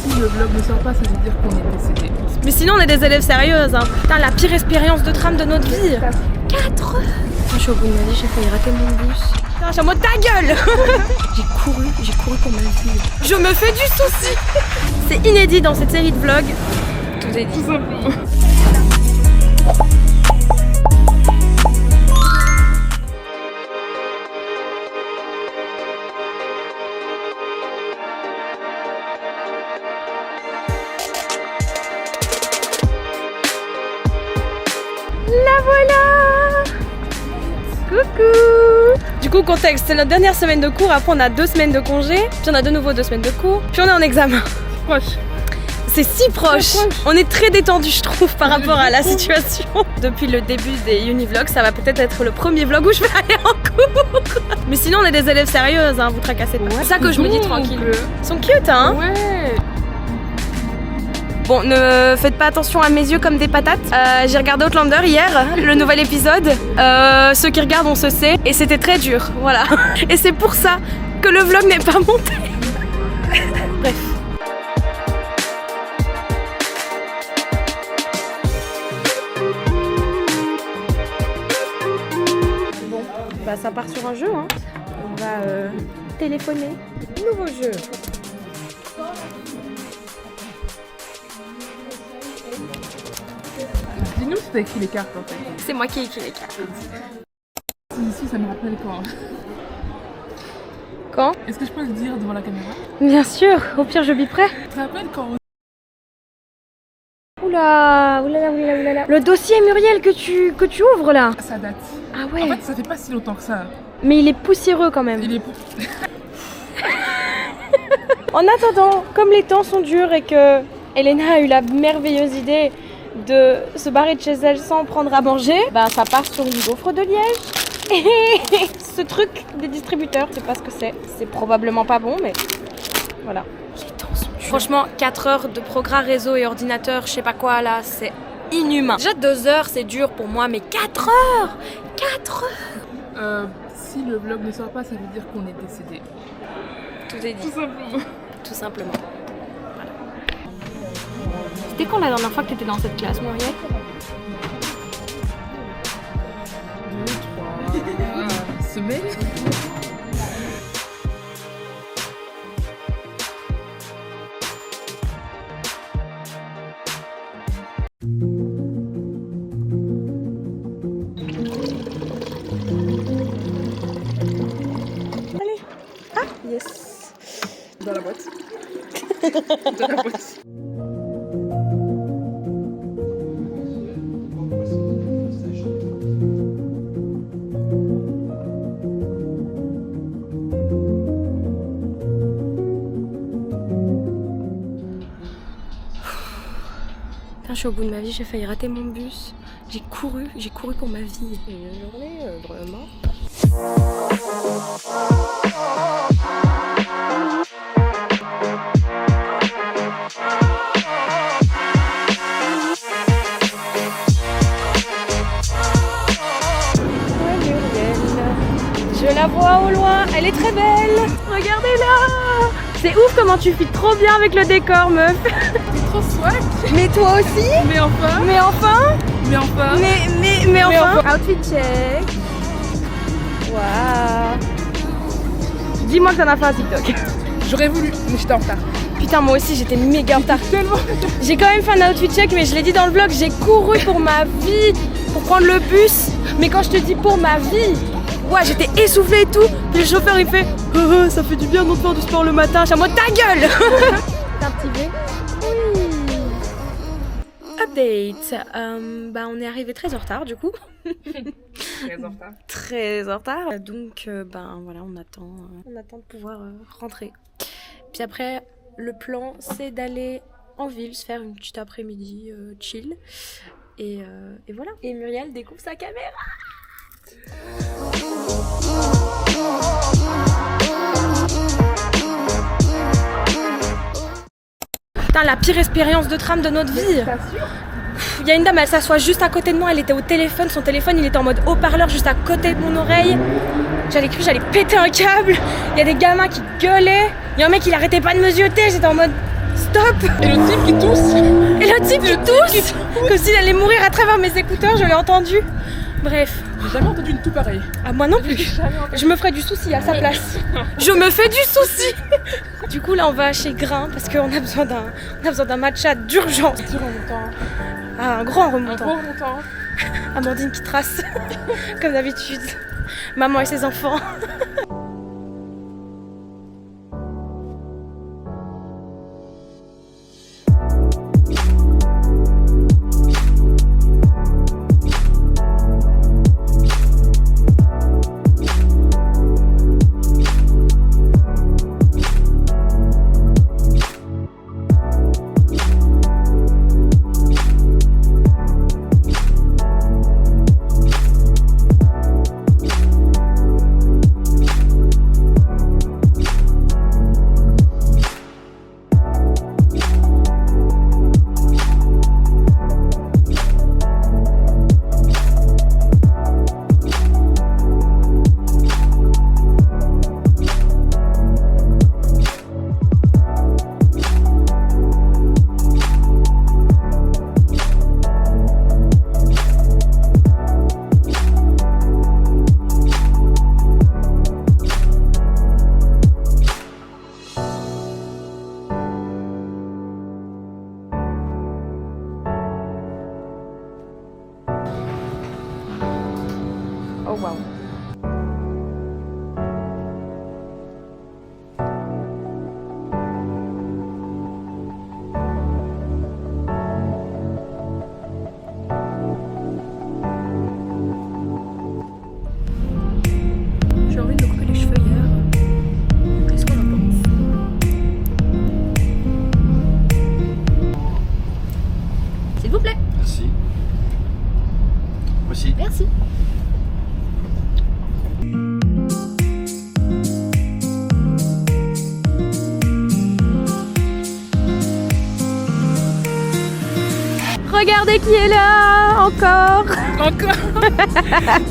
Si le vlog ne sort pas, ça veut dire qu'on est décédé. Mais sinon on est des élèves sérieuses hein. Putain, la pire expérience de tram de notre vie. 4 heures. Je suis au bout de ma vie, j'ai failli rater mon bus. Putain, je suis en mode ta gueule. J'ai couru pour ma vie. Je me fais du souci. C'est inédit dans cette série de vlogs. Tout est dit. Tout simplement. La voilà. Coucou. Du coup, contexte, c'est notre dernière semaine de cours, après on a 2 semaines de congé, puis on a de nouveau 2 semaines de cours, puis on est en examen. Proche. C'est si proche. On est très détendu je trouve par rapport à la situation. Depuis le début des Univlogs, ça va peut-être être le premier vlog où je vais aller en cours. Mais sinon on est des élèves sérieuses, hein, vous tracassez pas. C'est ça que je me dis tranquille. Ils sont cute hein. Ouais. Bon, ne faites pas attention à mes yeux comme des patates. J'ai regardé Outlander hier, le nouvel épisode. Ceux qui regardent on se sait. Et c'était très dur, voilà. Et c'est pour ça que le vlog n'est pas monté. Bref. Bon, bah ça part sur un jeu, hein. On va téléphoner. Nouveau jeu. Dis-nous si t'as écrit les cartes en fait. C'est moi qui ai écrit les cartes. Ici, ça me rappelle quand. Quand? Est-ce que je peux le dire devant la caméra? Bien sûr, au pire je biperai. Tu te rappelles quand? Oula, oulala, oulala, oulala. Le dossier Muriel que tu ouvres là. Ça date. Ah ouais. En fait, ça fait pas si longtemps que ça. Mais il est poussiéreux quand même. Il est... En attendant, comme les temps sont durs et que Elena a eu la merveilleuse idée de se barrer de chez elle sans prendre à manger, bah ça part sur du gaufre de Liège. Et ce truc des distributeurs, je sais pas ce que c'est probablement pas bon mais voilà. Les temps sont durs. Franchement, 4 heures de progrès réseau et ordinateur, je sais pas quoi là, c'est inhumain. Déjà 2 heures c'est dur pour moi, mais 4 heures 4 heures. Si le vlog ne sort pas, ça veut dire qu'on est décédé. Tout est dit. Tout simplement. Tout simplement. Voilà. C'était quand la dernière fois que t'étais dans cette classe, Muriel? 2, 3 semaines. Allez. Ah, yes. Dans la boîte. Dans la boîte. Putain, je suis au bout de ma vie, j'ai failli rater mon bus. J'ai couru pour ma vie. Une journée vraiment. Je la vois au loin, elle est très belle. Regardez-la. C'est ouf comment tu fites trop bien avec le décor, meuf. T'es trop swag. Mais toi aussi. Mais enfin. Mais enfin. Mais enfin. Mais enfin. Outfit check. Waouh. Dis-moi que t'en as fait un TikTok. J'aurais voulu, mais j'étais en retard. Putain, moi aussi j'étais méga en retard. Tellement. J'ai quand même fait un outfit check, mais je l'ai dit dans le vlog, j'ai couru pour ma vie, pour prendre le bus. Mais quand je te dis pour ma vie, ouais, j'étais essoufflée et tout. Puis le chauffeur il fait ça fait du bien de faire du sport le matin. Je suis en mode ta gueule. T'as un petit V. Oui. Update. Bah on est arrivé très en retard du coup. Très en retard. Très en retard. Donc ben voilà, on attend de pouvoir rentrer. Puis après, le plan c'est d'aller en ville, se faire une petite après-midi chill. Et voilà. Et Muriel découvre sa caméra. Putain, la pire expérience de tram de notre vie. Il y a une dame, elle s'assoit juste à côté de moi, elle était au téléphone, son téléphone il était en mode haut-parleur juste à côté de mon oreille. J'avais cru que j'allais péter un câble. Il y a des gamins qui gueulaient. Il y a un mec il arrêtait pas de me zioter, j'étais en mode stop. Et le type qui tousse. Et le type qui tousse comme s'il allait mourir à travers mes écouteurs, je l'ai entendu. Bref. J'ai jamais entendu une tout pareil. Ah, moi non plus. Je me ferai du souci à sa place. Je me fais du souci. Du coup, là, on va chez Grain parce qu'on a besoin d'un matcha d'urgence. Petit remontant. Ah, un grand Un remontant. gros remontant. Amandine qui trace, comme d'habitude. Maman et ses enfants. Oh waouh. J'ai envie de me couper les cheveux hier. Qu'est-ce qu'on en pense? S'il vous plaît. Merci. Aussi. Merci. Regardez qui est là encore. Encore.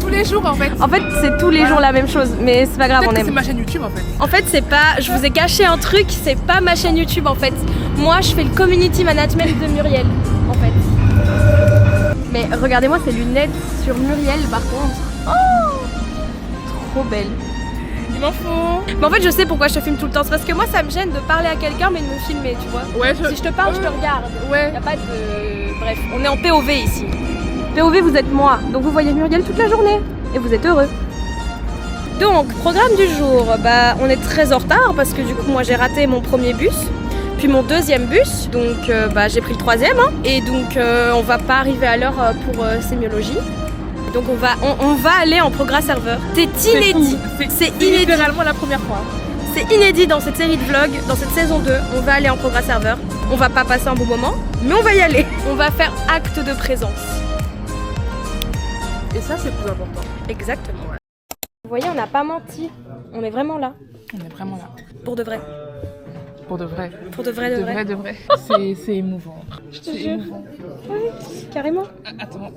Tous les jours en fait. En fait, c'est tous les jours la même chose, mais c'est pas grave, Peut-être on que aime. c'est ma chaîne YouTube en fait. En fait, c'est pas. Je vous ai caché un truc, c'est pas ma chaîne YouTube en fait. Moi, je fais le community management de Muriel en fait. Mais regardez-moi ces lunettes sur Muriel par contre. Oh, trop belle. Il m'en faut. Mais en fait, je sais pourquoi je te filme tout le temps. C'est parce que moi, ça me gêne de parler à quelqu'un mais de me filmer, tu vois. Ouais, Si je te parle, je te regarde. Ouais. Y a pas de. Bref, on est en POV ici. POV, vous êtes moi. Donc vous voyez Muriel toute la journée. Et vous êtes heureux. Donc, programme du jour. Bah, on est très en retard parce que du coup, moi, j'ai raté mon premier bus. Puis mon deuxième bus. Donc, bah, j'ai pris le troisième. Hein. Et donc, on va pas arriver à l'heure pour sémiologie. Donc, on va aller en progrès serveur. C'est inédit. C'est inédit. Littéralement la première fois. C'est inédit dans cette série de vlogs, dans cette saison 2. On va aller en progrès serveur. On va pas passer un bon moment, mais on va y aller. On va faire acte de présence. Et ça c'est plus important. Exactement. Vous voyez, on n'a pas menti. On est vraiment là. On est vraiment là. Pour de vrai. Pour de vrai. Pour de vrai, de vrai. De vrai. C'est émouvant. Je te C'est jure. émouvant. Oui, carrément. Attends.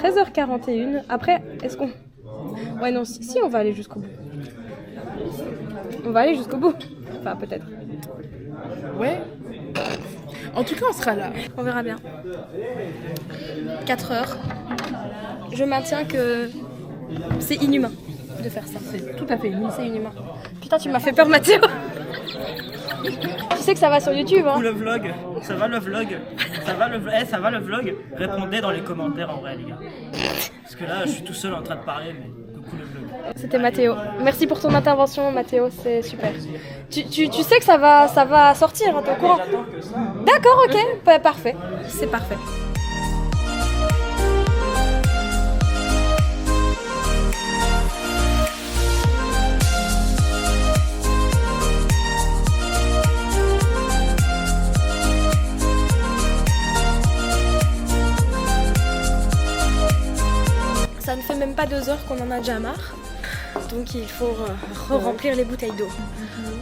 13h41. Après, est-ce qu'on... Ouais, non, si, on va aller jusqu'au bout. On va aller jusqu'au bout. Enfin, peut-être. Ouais. En tout cas, on sera là. On verra bien. 4 heures. Je maintiens que c'est inhumain de faire ça. C'est tout à fait nous. C'est inhumain. Putain, tu m'as fait peur, Mathéo. Tu sais que ça va sur YouTube, hein. Coucou le vlog, ça va le vlog, ça va le vlog, ça va le vlog. Répondez dans les commentaires en vrai les gars. Parce que là je suis tout seul en train de parler mais coucou le vlog. C'était Mathéo. Merci pour ton intervention, Mathéo, c'est super. Tu sais que ça va sortir, hein, t'es au courant? J'attends que ça. D'accord, ok, parfait. C'est parfait. Ça ne fait même pas 2 heures qu'on en a déjà marre. Donc il faut remplir les bouteilles d'eau.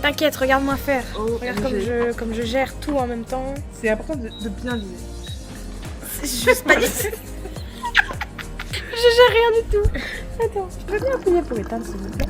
T'inquiète, regarde-moi faire. Oh, Regarde comme je gère tout en même temps. C'est important de bien lire. C'est juste pas du tout. Je gère rien du tout. Attends, je peux bien appuyer pour éteindre s'il vous plaît.